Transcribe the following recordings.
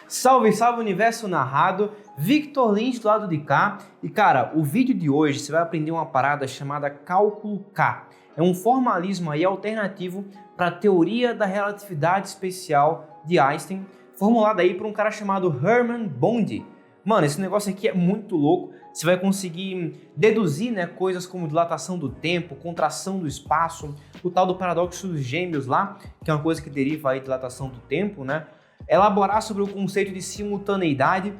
Salve, salve universo narrado, Victor Lins do lado de cá. E cara, o vídeo de hoje você vai aprender uma parada chamada cálculo K. É um formalismo aí alternativo para a teoria da relatividade especial de Einstein, formulada aí por um cara chamado Hermann Bondi. Mano, esse negócio aqui é muito louco. Você vai conseguir deduzir, né, coisas como dilatação do tempo, contração do espaço, o tal do paradoxo dos gêmeos lá, que é uma coisa que deriva aí de dilatação do tempo, né? Elaborar sobre o conceito de simultaneidade.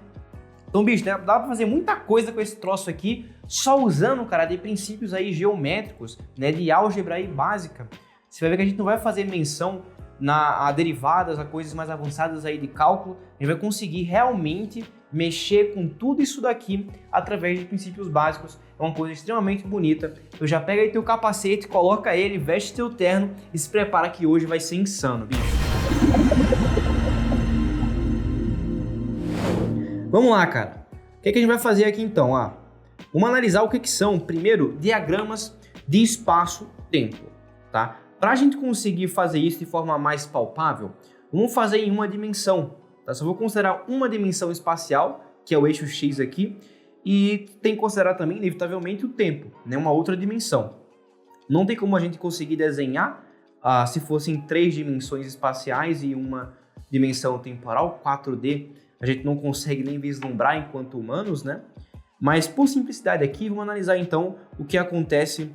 Então, bicho, dá pra fazer muita coisa com esse troço aqui, só usando, cara, de princípios aí geométricos, né, de álgebra aí básica. Você vai ver que a gente não vai fazer menção a derivadas, a coisas mais avançadas aí de cálculo. A gente vai conseguir realmente mexer com tudo isso daqui através de princípios básicos. É uma coisa extremamente bonita. Eu já pega aí teu capacete, coloca ele, veste teu terno e se prepara que hoje vai ser insano, bicho. Vamos lá, cara. O que a gente vai fazer aqui então? Vamos analisar o que são, primeiro, diagramas de espaço-tempo, tá? Para a gente conseguir fazer isso de forma mais palpável, vamos fazer em uma dimensão, tá? Só vou considerar uma dimensão espacial, que é o eixo X aqui, e tem que considerar também, inevitavelmente, o tempo, né? Uma outra dimensão. Não tem como a gente conseguir desenhar se fossem 3 dimensões espaciais e uma dimensão temporal, 4D, a gente não consegue nem vislumbrar enquanto humanos, né? Mas por simplicidade aqui, vamos analisar então o que acontece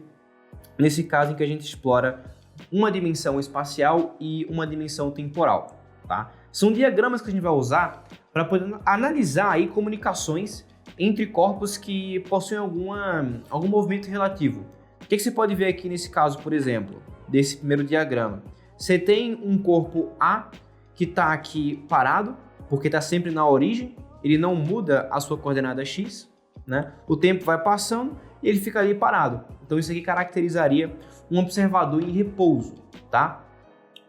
nesse caso em que a gente explora uma dimensão espacial e uma dimensão temporal, tá? São diagramas que a gente vai usar para poder analisar aí comunicações entre corpos que possuem algum movimento relativo. O que você pode ver aqui nesse caso, por exemplo, desse primeiro diagrama? Você tem um corpo A que está aqui parado, porque está sempre na origem, ele não muda a sua coordenada X, né? O tempo vai passando e ele fica ali parado. Então isso aqui caracterizaria um observador em repouso, tá?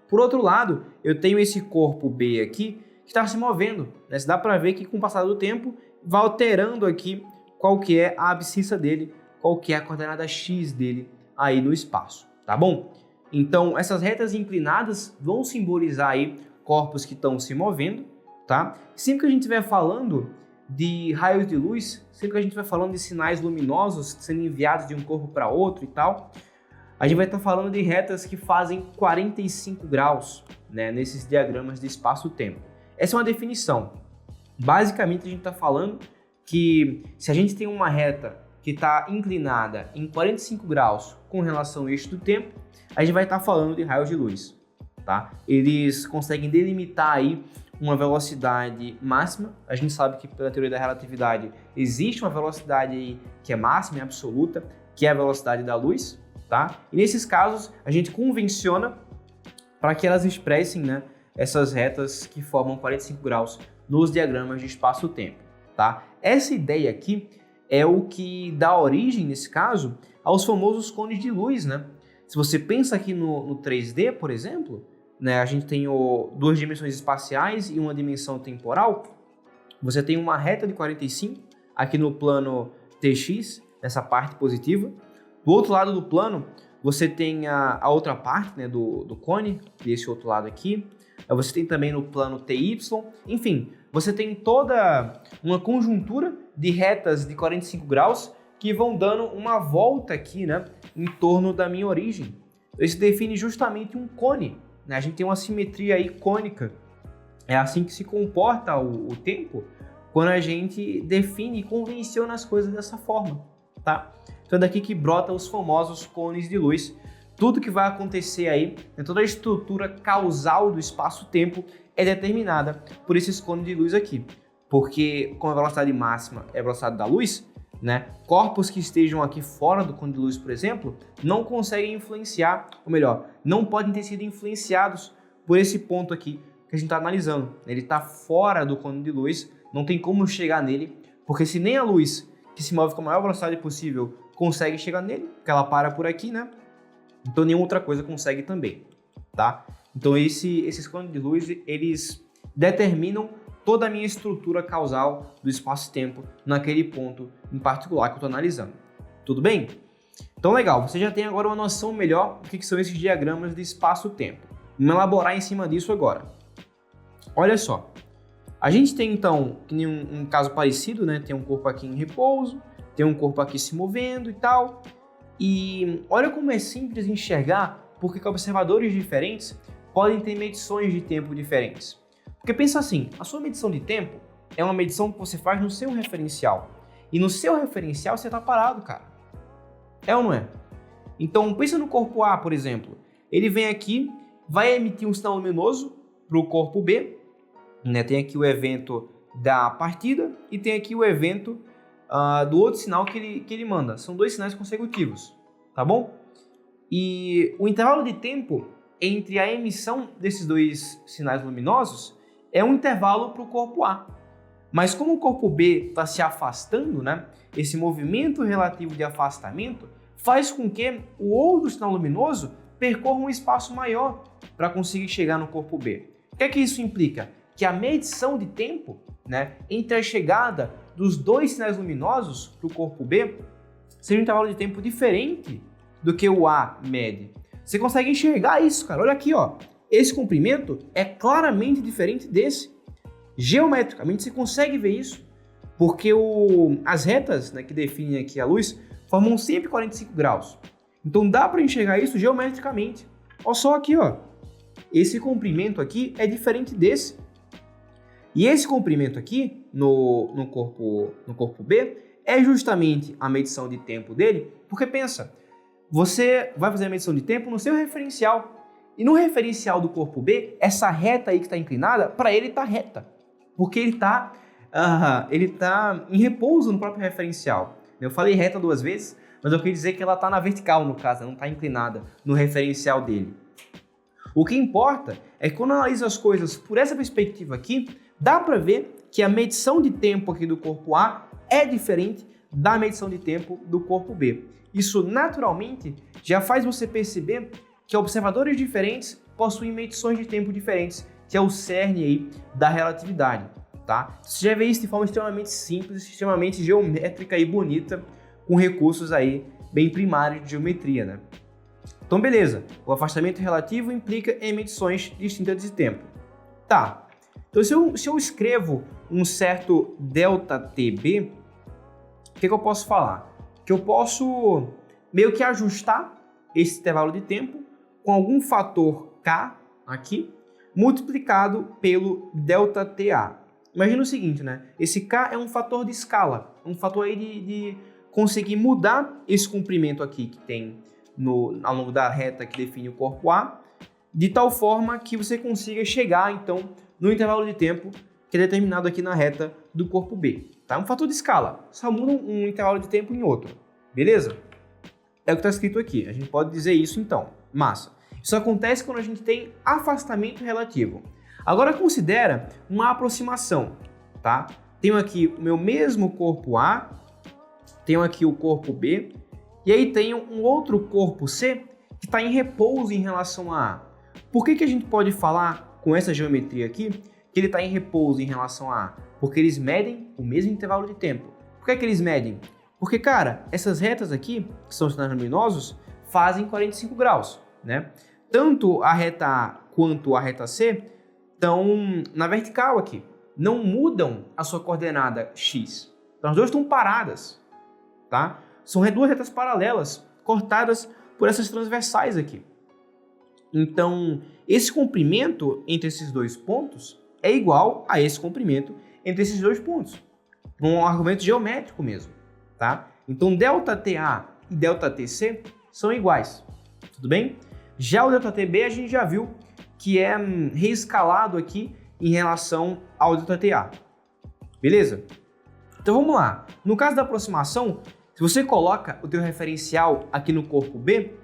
Por outro lado, eu tenho esse corpo B aqui que está se movendo, né? Dá para ver que com o passar do tempo vai alterando aqui qual que é a abscissa dele, qual que é a coordenada X dele aí no espaço, tá bom? Então essas retas inclinadas vão simbolizar aí corpos que estão se movendo, tá? Sempre que a gente estiver falando de raios de luz, sempre que a gente estiver falando de sinais luminosos sendo enviados de um corpo para outro e tal, a gente vai estar falando de retas que fazem 45 graus, né, nesses diagramas de espaço-tempo. Essa é uma definição. Basicamente, a gente está falando que se a gente tem uma reta que está inclinada em 45 graus com relação ao eixo do tempo, a gente vai estar falando de raios de luz, tá? Eles conseguem delimitar aí uma velocidade máxima. A gente sabe que pela teoria da relatividade existe uma velocidade aí que é máxima e absoluta, que é a velocidade da luz, tá? E nesses casos a gente convenciona para que elas expressem, né, essas retas que formam 45 graus nos diagramas de espaço-tempo, tá? Essa ideia aqui é o que dá origem, nesse caso, aos famosos cones de luz, né? Se você pensa aqui no 3D, por exemplo, né, a gente tem 2 dimensões espaciais e uma dimensão temporal. Você tem uma reta de 45 aqui no plano TX, nessa parte positiva. Do outro lado do plano, você tem a outra parte, né, do cone, desse outro lado aqui. Você tem também no plano TY. Enfim, você tem toda uma conjuntura de retas de 45 graus que vão dando uma volta aqui, né, em torno da minha origem. Isso define justamente um cone. A gente tem uma simetria aí cônica. É assim que se comporta o tempo quando a gente define e convenciona as coisas dessa forma, tá? Então é daqui que brota os famosos cones de luz. Tudo que vai acontecer aí, toda a estrutura causal do espaço-tempo é determinada por esses cones de luz aqui. Porque como a velocidade máxima é a velocidade da luz, né, corpos que estejam aqui fora do cone de luz, por exemplo, não conseguem influenciar, ou melhor, não podem ter sido influenciados por esse ponto aqui que a gente está analisando. Ele está fora do cone de luz, não tem como chegar nele, porque se nem a luz, que se move com a maior velocidade possível, consegue chegar nele, porque ela para por aqui, né? Então nenhuma outra coisa consegue também, tá? Então esses cones de luz, eles determinam toda a minha estrutura causal do espaço-tempo naquele ponto em particular que eu estou analisando. Tudo bem? Então legal, você já tem agora uma noção melhor do que são esses diagramas de espaço-tempo. Vamos elaborar em cima disso agora. Olha só, A gente tem, então, que nem um caso parecido, né? Tem um corpo aqui em repouso, tem um corpo aqui se movendo e tal. E olha como é simples enxergar porque que observadores diferentes podem ter medições de tempo diferentes. Porque pensa assim, a sua medição de tempo é uma medição que você faz no seu referencial. E no seu referencial você está parado, cara. É ou não é? Então, pensa no corpo A, por exemplo. Ele vem aqui, vai emitir um sinal luminoso para o corpo B. Né? Tem aqui o evento da partida e tem aqui o evento do outro sinal que ele manda. São 2 sinais consecutivos, tá bom? E o intervalo de tempo entre a emissão desses 2 sinais luminosos é um intervalo para o corpo A. Mas como o corpo B está se afastando, né? Esse movimento relativo de afastamento faz com que o outro sinal luminoso percorra um espaço maior para conseguir chegar no corpo B. O que é que isso implica? Que a medição de tempo, né, entre a chegada dos 2 sinais luminosos para o corpo B seja um intervalo de tempo diferente do que o A mede. Você consegue enxergar isso, cara. Olha aqui, ó. Esse comprimento é claramente diferente desse. Geometricamente você consegue ver isso, porque as retas, né, que definem aqui a luz formam sempre 45 graus. Então dá para enxergar isso geometricamente. Olha só aqui, ó. Esse comprimento aqui é diferente desse. E esse comprimento aqui no corpo B é justamente a medição de tempo dele, porque pensa, você vai fazer a medição de tempo no seu referencial. E no referencial do corpo B, essa reta aí que está inclinada, para ele está reta. Porque ele está em repouso no próprio referencial. Eu falei reta 2 vezes, mas eu queria dizer que ela está na vertical, no caso, não está inclinada no referencial dele. O que importa é que quando analisa as coisas por essa perspectiva aqui, dá para ver que a medição de tempo aqui do corpo A é diferente da medição de tempo do corpo B. Isso naturalmente já faz você perceber que observadores diferentes possuem medições de tempo diferentes, que é o cerne aí da relatividade, tá? Você já vê isso de forma extremamente simples, extremamente geométrica e bonita, com recursos aí bem primários de geometria, né? Então, beleza. O afastamento relativo implica em medições distintas de tempo. Tá. Então, se eu escrevo um certo ΔTB, o que eu posso falar? Que eu posso meio que ajustar esse intervalo de tempo com algum fator K aqui, multiplicado pelo ΔTA. Imagina o seguinte, né? Esse K é um fator de escala, um fator aí de conseguir mudar esse comprimento aqui que tem ao longo da reta que define o corpo A, de tal forma que você consiga chegar, então, no intervalo de tempo que é determinado aqui na reta do corpo B. Tá? Um fator de escala, só muda um intervalo de tempo em outro, beleza? É o que está escrito aqui, a gente pode dizer isso então, massa. Isso acontece quando a gente tem afastamento relativo. Agora considera uma aproximação, tá? Tenho aqui o meu mesmo corpo A, tenho aqui o corpo B, e aí tenho um outro corpo C que está em repouso em relação a A. Por que a gente pode falar com essa geometria aqui que ele está em repouso em relação a A? Porque eles medem o mesmo intervalo de tempo. Por que eles medem? Porque, cara, essas retas aqui, que são sinais luminosos, fazem 45 graus, né? Tanto a reta A quanto a reta C estão na vertical aqui. Não mudam a sua coordenada X. Então, as duas estão paradas, tá? São 2 retas paralelas, cortadas por essas transversais aqui. Então, esse comprimento entre esses 2 pontos é igual a esse comprimento entre esses 2 pontos. Um argumento geométrico mesmo, tá? Então, ΔTA e ΔTC são iguais, tudo bem? Já o ΔTB a gente já viu que é reescalado aqui em relação ao ΔTA, beleza? Então, vamos lá. No caso da aproximação, se você coloca o teu referencial aqui no corpo B,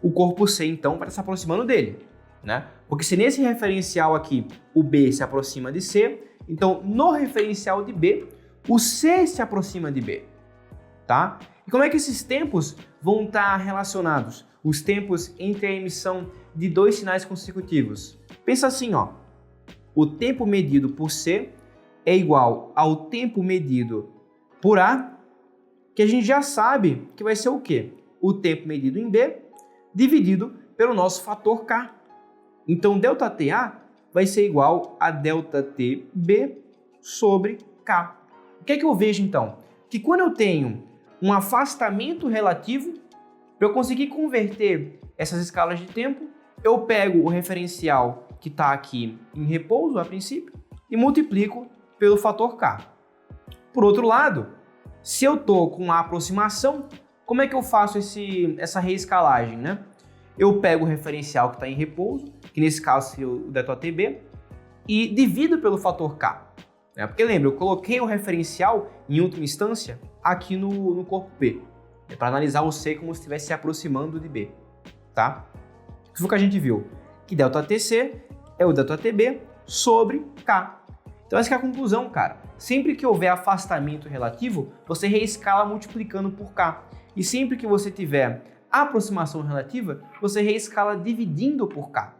o corpo C, então, vai estar se aproximando dele, né? Porque se nesse referencial aqui o B se aproxima de C, então no referencial de B, o C se aproxima de B, tá? E como é que esses tempos vão estar relacionados? Os tempos entre a emissão de 2 sinais consecutivos. Pensa assim, ó. O tempo medido por C é igual ao tempo medido por A, que a gente já sabe que vai ser o quê? O tempo medido em B dividido pelo nosso fator K. Então, ΔTA vai ser igual a ΔTB sobre K. O que é que eu vejo então? Que quando eu tenho um afastamento relativo, para eu conseguir converter essas escalas de tempo, eu pego o referencial que está aqui em repouso a princípio e multiplico pelo fator K. Por outro lado, se eu estou com a aproximação, como é que eu faço essa reescalagem, né? Eu pego o referencial que está em repouso, que nesse caso seria o ΔTB, e divido pelo fator K. Né? Porque lembra, eu coloquei o referencial em última instância aqui no corpo B, para analisar o C como se estivesse se aproximando de B. Tá? Isso foi o que a gente viu, que ΔTC é o ΔTB sobre K. Então essa é a conclusão, cara. Sempre que houver afastamento relativo, você reescala multiplicando por K. E sempre que você tiver aproximação relativa, você reescala dividindo por K.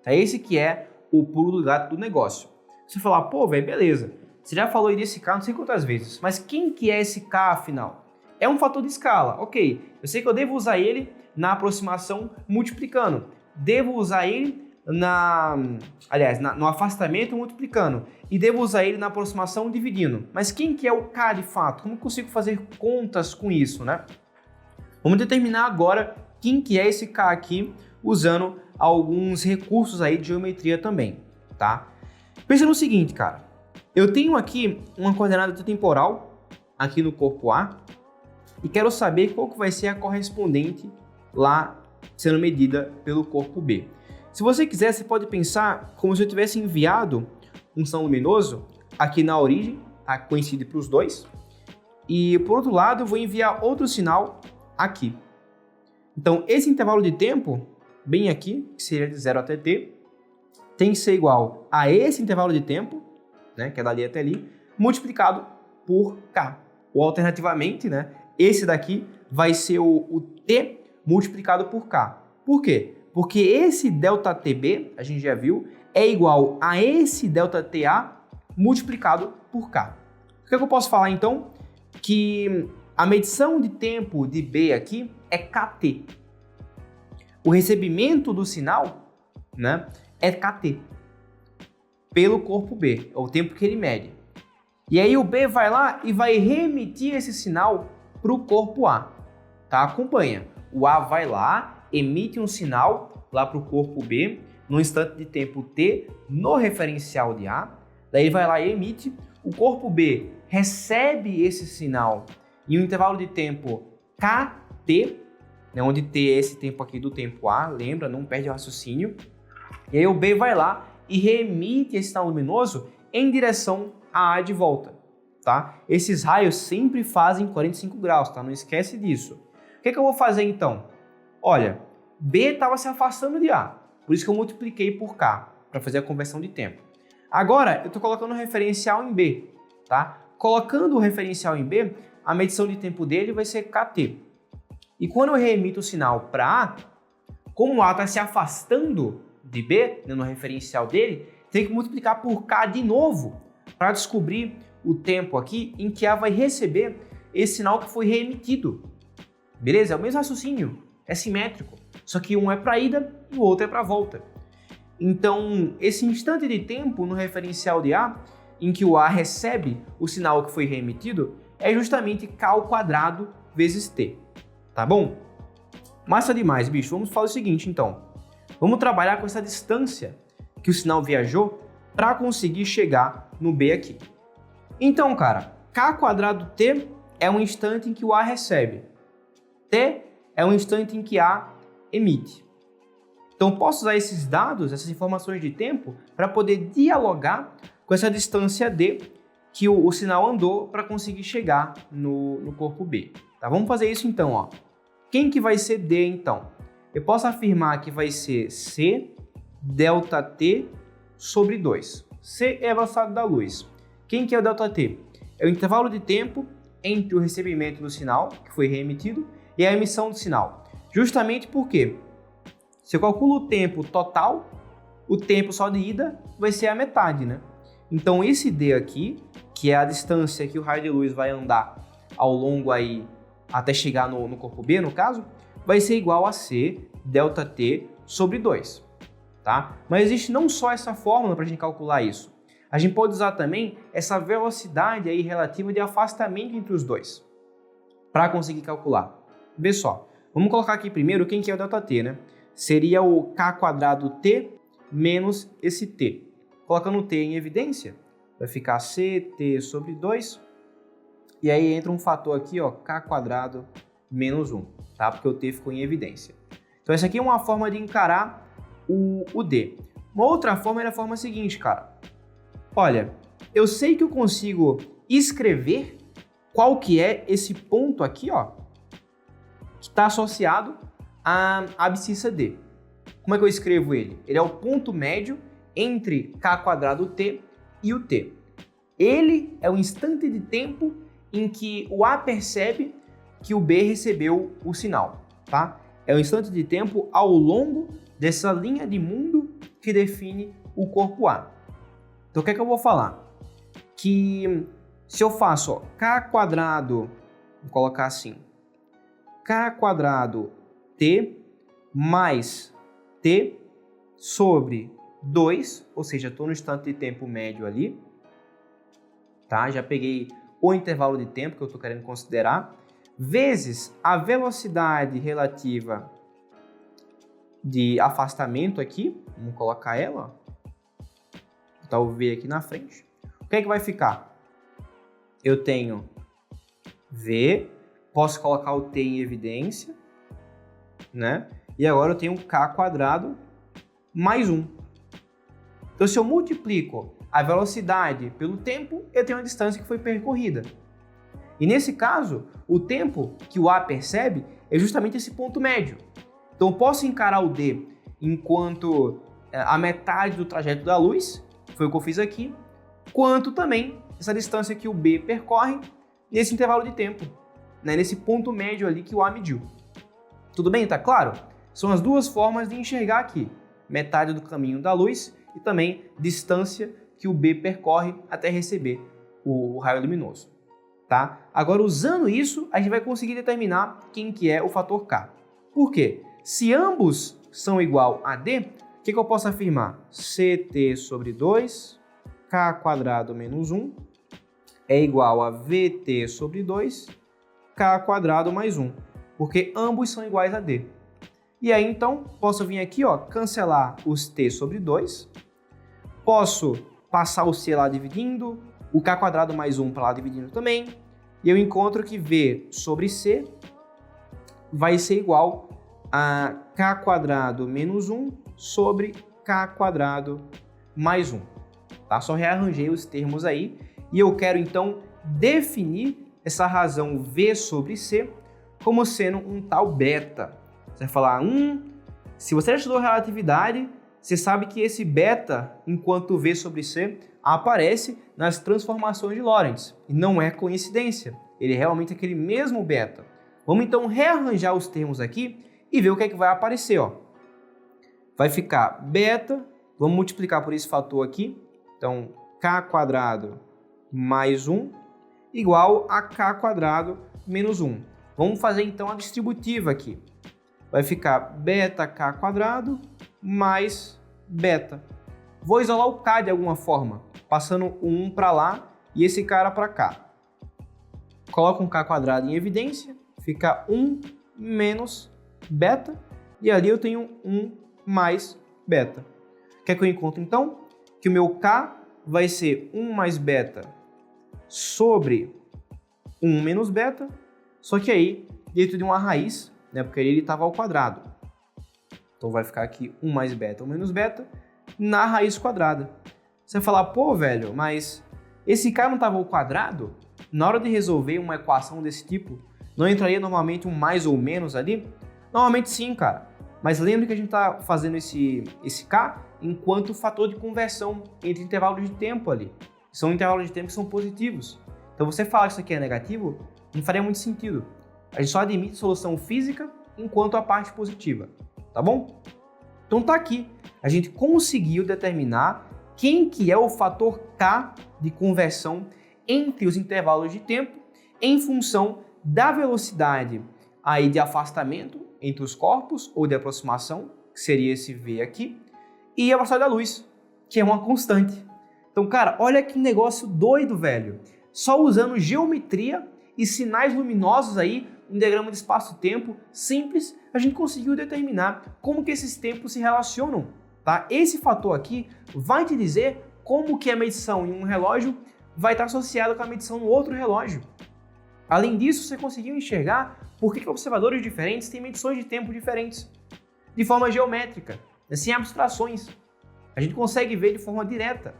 Tá? Esse que é o pulo do gato do negócio. Você falar, pô, velho, beleza. Você já falou aí desse K não sei quantas vezes, mas quem que é esse K afinal? É um fator de escala, ok. Eu sei que eu devo usar ele na aproximação multiplicando. Devo usar ele no afastamento multiplicando. E devo usar ele na aproximação dividindo. Mas quem que é o K de fato? Como eu consigo fazer contas com isso, né? Vamos determinar agora quem que é esse K aqui, usando alguns recursos aí de geometria também, tá? Pensa no seguinte, cara. Eu tenho aqui uma coordenada temporal aqui no corpo A e quero saber qual que vai ser a correspondente lá sendo medida pelo corpo B. Se você quiser, você pode pensar como se eu tivesse enviado um sinal luminoso aqui na origem, tá? Coincide para os dois. E por outro lado, eu vou enviar outro sinal aqui. Então, esse intervalo de tempo, bem aqui, que seria de 0 até t, tem que ser igual a esse intervalo de tempo, né, que é dali até ali, multiplicado por K. Ou alternativamente, né, esse daqui vai ser o t multiplicado por K. Por quê? Porque esse ΔTB, a gente já viu, é igual a esse ΔTA multiplicado por K. O que é que eu posso falar então? Que a medição de tempo de B aqui é KT. O recebimento do sinal, né, é KT pelo corpo B, é o tempo que ele mede. E aí o B vai lá e vai reemitir esse sinal para o corpo A. Tá? Acompanha. O A vai lá, emite um sinal lá para o corpo B, no instante de tempo T, no referencial de A. Daí ele vai lá e emite. O corpo B recebe esse sinal em um intervalo de tempo KT, né, onde T é esse tempo aqui do tempo A, lembra, não perde o raciocínio. E aí o B vai lá e reemite esse sinal luminoso em direção a A de volta, tá? Esses raios sempre fazem 45 graus, tá? Não esquece disso. O que é que eu vou fazer então? Olha, B estava se afastando de A, por isso que eu multipliquei por K, para fazer a conversão de tempo. Agora, eu estou colocando o referencial em B, tá? Colocando o referencial em B, a medição de tempo dele vai ser KT. E quando eu reemito o sinal para A, como A está se afastando de B, né, no referencial dele, tem que multiplicar por K de novo para descobrir o tempo aqui em que A vai receber esse sinal que foi reemitido. Beleza? É o mesmo raciocínio, é simétrico, só que um é para ida e o outro é para volta. Então, esse instante de tempo no referencial de A, em que o A recebe o sinal que foi reemitido, é justamente K ao quadrado vezes T. Tá bom? Massa demais, bicho. Vamos fazer o seguinte, então. Vamos trabalhar com essa distância que o sinal viajou para conseguir chegar no B aqui. Então, cara, K quadrado T é um instante em que o A recebe. T é um instante em que A emite. Então, posso usar esses dados, essas informações de tempo, para poder dialogar com essa distância D que o sinal andou para conseguir chegar no corpo B. Tá? Vamos fazer isso então. Ó. Quem que vai ser D então? Eu posso afirmar que vai ser C ΔT sobre 2. C é a velocidade da luz. Quem que é o ΔT? É o intervalo de tempo entre o recebimento do sinal, que foi reemitido, e a emissão do sinal. Justamente porque, se eu calculo o tempo total, o tempo só de ida vai ser a metade, né? Então esse D aqui, que é a distância que o raio de luz vai andar ao longo aí até chegar no corpo B, no caso, vai ser igual a C ΔT sobre 2, tá? Mas existe não só essa fórmula para a gente calcular isso. a gente pode usar também essa velocidade aí relativa de afastamento entre os dois, para conseguir calcular. Vê só, vamos colocar aqui primeiro quem que é o ΔT, né? Seria o k² menos esse t. Colocando o t em evidência, vai ficar ct sobre 2, e aí entra um fator aqui, ó, k² menos 1, tá? Porque o t ficou em evidência. Então essa aqui é uma forma de encarar o d. Uma outra forma é a forma seguinte, cara. Olha, eu sei que eu consigo escrever qual que é esse ponto aqui, ó, que está associado à abscissa D. Como é que eu escrevo ele? Ele é o ponto médio entre k² e o t. Ele é o instante de tempo em que o A percebe que o B recebeu o sinal, tá? É o instante de tempo ao longo dessa linha de mundo que define o corpo A. Então o que é que eu vou falar? Que se eu faço, ó, k², vou colocar assim, k² t mais t sobre 2, ou seja, estou no instante de tempo médio ali, tá? Já peguei o intervalo de tempo que eu estou querendo considerar, vezes a velocidade relativa de afastamento aqui, vamos colocar ela, ó. Vou botar o V aqui na frente. O que é que vai ficar? Eu tenho V, posso colocar o T em evidência, né? E agora eu tenho k² mais 1. Então, se eu multiplico a velocidade pelo tempo, eu tenho a distância que foi percorrida. E nesse caso, o tempo que o A percebe é justamente esse ponto médio. Então, eu posso encarar o D enquanto a metade do trajeto da luz, foi o que eu fiz aqui, quanto também essa distância que o B percorre nesse intervalo de tempo, né? Nesse ponto médio ali que o A mediu. Tudo bem? Tá claro? São as duas formas de enxergar aqui. Metade do caminho da luz e também distância que o B percorre até receber o raio luminoso. Tá? Agora, usando isso, a gente vai conseguir determinar quem que é o fator K. Por quê? Se ambos são igual a D, o que eu posso afirmar? Ct sobre 2, k² menos 1, é igual a Vt sobre 2, k² mais 1, porque ambos são iguais a D. E aí, então, posso vir aqui, ó, cancelar os t sobre 2, posso passar o c lá dividindo, o k² mais 1 para lá dividindo também, e eu encontro que V sobre C vai ser igual a k² menos 1 sobre k² mais 1. Tá? Só rearranjei os termos aí, e eu quero, então, definir essa razão V sobre C como sendo um tal beta. Você vai falar, se você já estudou relatividade, você sabe que esse beta, enquanto V sobre C, aparece nas transformações de Lorentz. E não é coincidência, ele é realmente aquele mesmo beta. Vamos então rearranjar os termos aqui e ver o que é que vai aparecer. Ó. Vai ficar beta, vamos multiplicar por esse fator aqui, então k² mais 1 igual a k² menos 1. Vamos fazer então a distributiva aqui. Vai ficar beta k² mais beta. Vou isolar o k de alguma forma, passando o 1 para lá e esse cara para cá. Coloco um k² em evidência, fica 1 menos beta, e ali eu tenho 1 mais beta. O que é que eu encontro então? Que o meu k vai ser 1 mais beta sobre 1 menos beta, só que aí dentro de uma raiz, né, porque ele estava ao quadrado. Então vai ficar aqui 1 mais beta ou menos beta na raiz quadrada. Você vai falar, pô, velho, mas esse k não estava ao quadrado? Na hora de resolver uma equação desse tipo, não entraria normalmente um mais ou menos ali? Normalmente sim, cara. Mas lembre que a gente está fazendo esse k enquanto fator de conversão entre intervalos de tempo ali. São intervalos de tempo que são positivos. Então você falar que isso aqui é negativo, não faria muito sentido. A gente só admite solução física enquanto a parte positiva, tá bom? Então tá aqui. A gente conseguiu determinar quem que é o fator K de conversão entre os intervalos de tempo em função da velocidade aí de afastamento entre os corpos ou de aproximação, que seria esse V aqui, e a velocidade da luz, que é uma constante. Então, cara, olha que negócio doido, velho. Só usando geometria e sinais luminosos aí, um diagrama de espaço-tempo simples, a gente conseguiu determinar como que esses tempos se relacionam, tá? Esse fator aqui vai te dizer como que a medição em um relógio vai estar associada com a medição no outro relógio. Além disso, você conseguiu enxergar por que observadores diferentes têm medições de tempo diferentes, de forma geométrica, sem abstrações. A gente consegue ver de forma direta.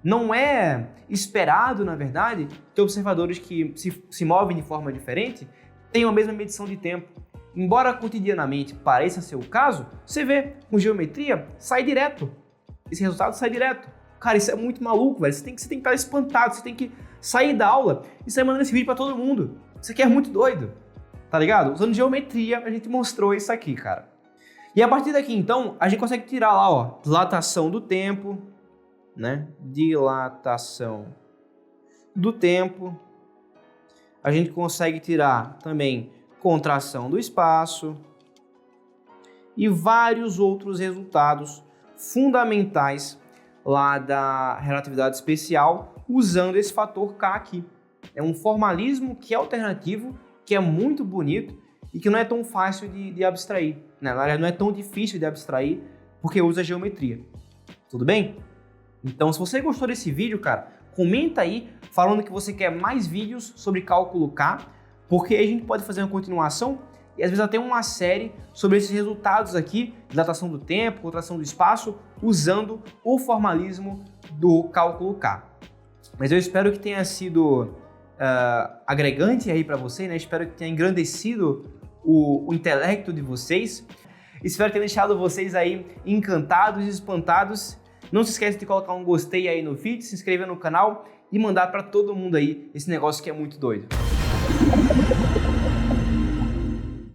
Não é esperado, na verdade, que observadores que se movem de forma diferente tenham a mesma medição de tempo. Embora cotidianamente pareça ser o caso, você vê, com geometria, sai direto. Esse resultado sai direto. Cara, isso é muito maluco, velho. Você tem que estar espantado, você tem que sair da aula e sair mandando esse vídeo para todo mundo. Isso aqui é muito doido, tá ligado? Usando geometria, a gente mostrou isso aqui, cara. E a partir daqui, então, a gente consegue tirar lá, ó, dilatação do tempo, né? Dilatação do tempo. A gente consegue tirar também contração do espaço e vários outros resultados fundamentais lá da relatividade especial usando esse fator K aqui. É um formalismo que é alternativo, que é muito bonito e que não é tão fácil de abstrair, né? Na verdade, não é tão difícil de abstrair porque usa geometria. Tudo bem? Então, se você gostou desse vídeo, cara, comenta aí falando que você quer mais vídeos sobre cálculo K, porque aí a gente pode fazer uma continuação e às vezes até uma série sobre esses resultados aqui, dilatação do tempo, contração do espaço, usando o formalismo do cálculo K. Mas eu espero que tenha sido agregante aí para você, né? Espero que tenha engrandecido o intelecto de vocês. Espero ter deixado vocês aí encantados e espantados. Não se esqueça de colocar um gostei aí no vídeo, se inscrever no canal e mandar para todo mundo aí esse negócio que é muito doido.